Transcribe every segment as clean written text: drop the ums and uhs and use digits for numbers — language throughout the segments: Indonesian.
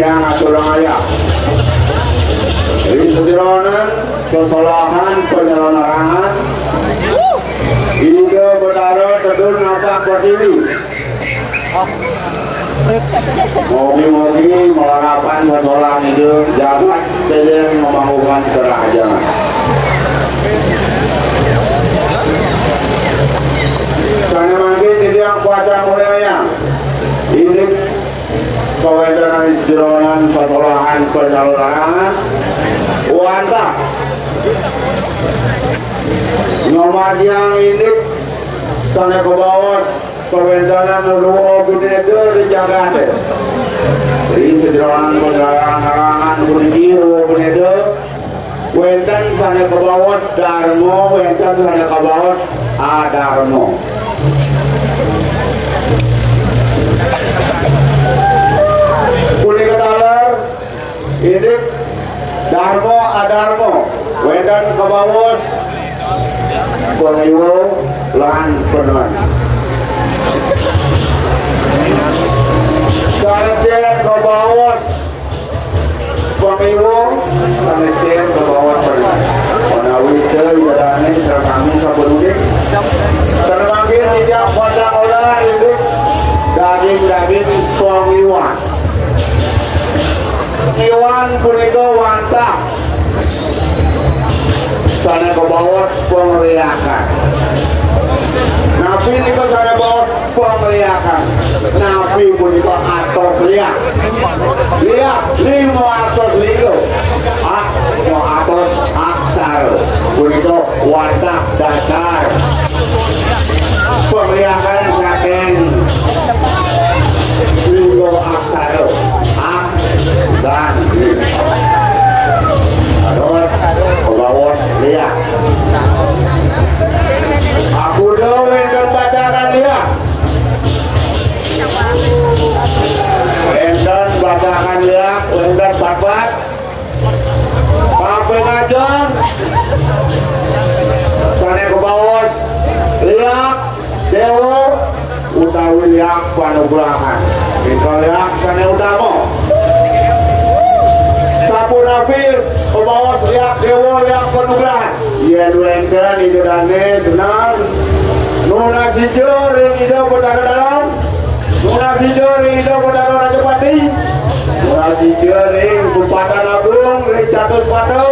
yang aturang ayah ini sedironan kesalahan penyelenggaraan ide bertaruh tedur ngapa berdiri mogi-mogi melarapan kesalahan itu jangan pengen membangunkan kerajangan karena makin ini yang kuasa mulianya ini kewenangan istirahat sekolahan penyelenggaraan wanta nomor yang ini sana ke bawah kewenangan luar gede dijaga deh di istirahat penyelenggaraan kunci luar gede wenten sana ke bawah darmo wenten sana ke bawah adarmo ini darmo adarmo wedan kebawos pengiwo lan penuan sanecen kebawos pengiwo sanecen kebawos penuan menawi teu yadane sareng saberudik termangkin tidak pasang olah ini daging pengiwan Iwan punika wantah sana ke bawah pengeriakan nabi nika sana bawah pengeriakan nabi punika atos liak limo atos ligo mau atos aksar punika wantah dasar pengeriakan saking ligo aksar dan terus bawah lihat aku doang dan bacakan lihat dan bacakan lihat dan babat apa ngajon sana ke bawah lihat dewa utawi lihat panugrahan kita lihat sana utama Nabil pembawa liak dewa liak penugrahan ia duengkan itu dane senang nuna sijur yang hidup berdarah dalam nuna sijur yang hidup berdarah Raja Pati nuna sijur yang Bupatan Agung yang jatuh sepatu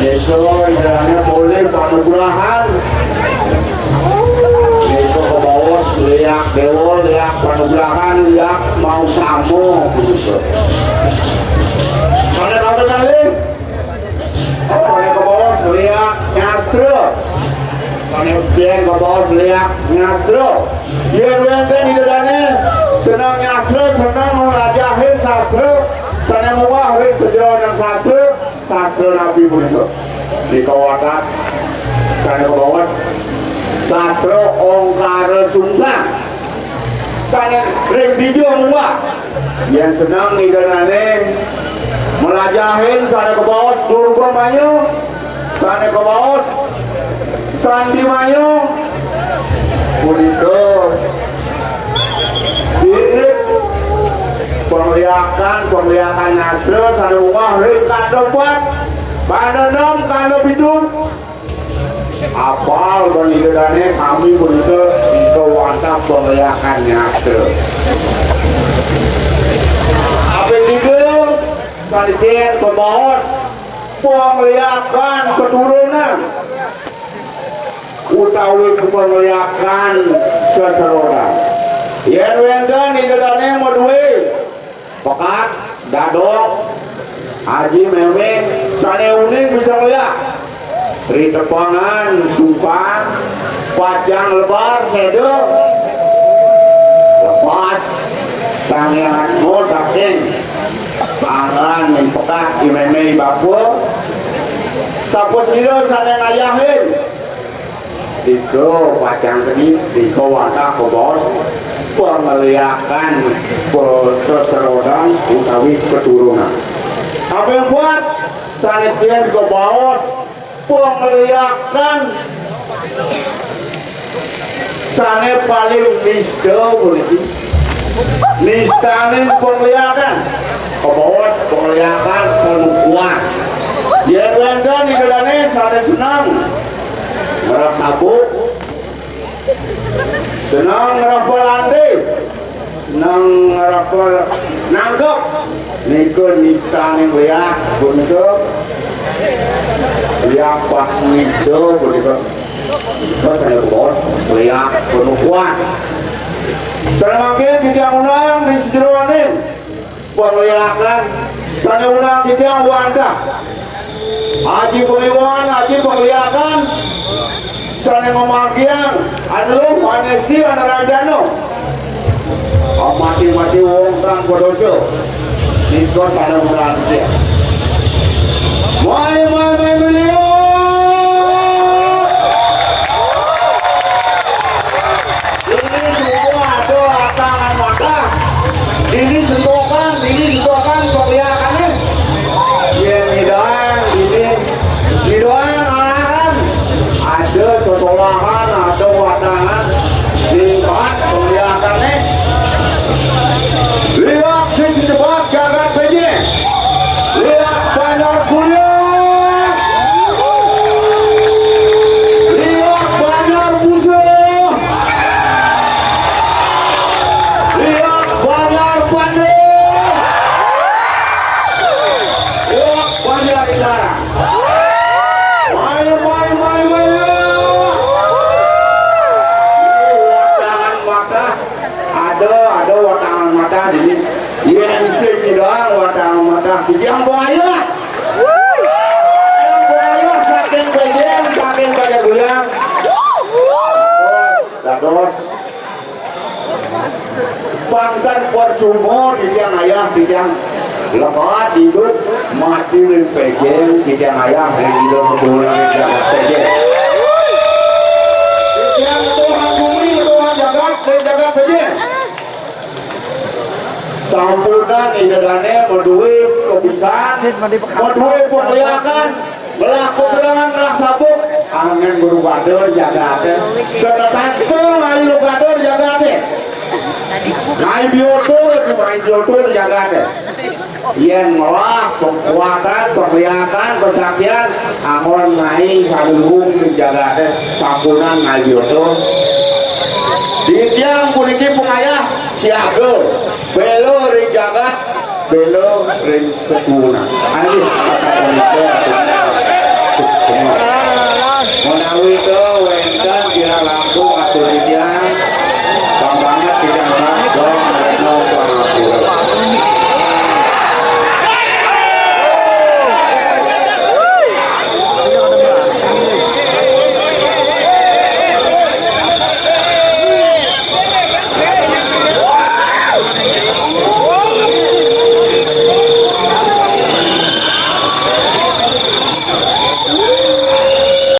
itu idane boleh penugrahan itu pembawa liak dewa liak penugrahan liak mau samu begitu mana kau kali? Mana ke bawah lihat nyastro, mana pian ke bawah lihat nyastro. Dia ruangkan di dalamnya senang nyastro, senang merajahin sastro, senang mengahrin sejarah dan sastro Nabi begitu. Di kau atas, sana ke bawah sastro ongkara sungsang, sana rendijo muak. Yang senang di dalamnya melajahin sana ke bawah Durga Mayu sana ke bawah Sandi Mayu punika ini penglihakan Nasro sana umah ring kando 4 kando 6 kando 7 apal penidadane kami punika bisa wantah penglihakan Nasro apa tiga Kalian pembahas penglihakan keturunan utawi penglihakan seseroran yen wenten idadane modue pekat dadok haji memeng sane uning bisa lihat di depanan sumpah pajang lebar sedo lepas sangianmu saking pangan yang pekah imemei bapu sapu siro sana ngayahin itu pacang tadi di kawata ke bos pengeliakan seserodan utawi keturunan apa yang buat sanitian ke bawah pengeliakan sana paling misdo politik nistanin pengliakan kebos pengliakan penukuan yen wenda di gedane sade senang ngerasabu senang ngerapal ande senang ngerapal nangkep nikun nistanin liak punike liak pak nisto punike terus ada bos liak penukuan semakin tidak unang di sejeroanin pengliakan sana unang tidak wanda haji pengliwan haji pengliakan sana ngomakian anu anesti anu rajano mati-mati wong kang podoso niko sana unang dia mai beliau ini sentuhan penglihakannya ya ini doang arahan ada sotolahan ada wadangan lingkaran penglihakannya lihat di cepat jagat saja lihat banyak kuliah lihat banyak musuh lihat banyak pandai lihat banyak cara main watangan mata ada watangan mata di sini yang sini doang watangan mata yang buaya saking bejeng saking banyak guliang dados pangkat percuma di tiang ayah di tiang lepas hidup mati di pejeng di tiang ayah di hidup sebulan di tiang pejeng di tiang Tuhan bumi Tuhan jagat di jagat pejeng sampunan idadane modui kebisan modui penglihakan melaku gerangan melak sabuk angin berubadur jagatnya sedatang ayu gadur jagatnya main biotur jagatnya yang melah kekuatan penglihakan kesaktian amun naik salung jagatnya sampunan main biotur di tiang puniki pengayah siaga belo ring jagat belo ring sepuna ini menawi ke wendan kira langsung atau di tiang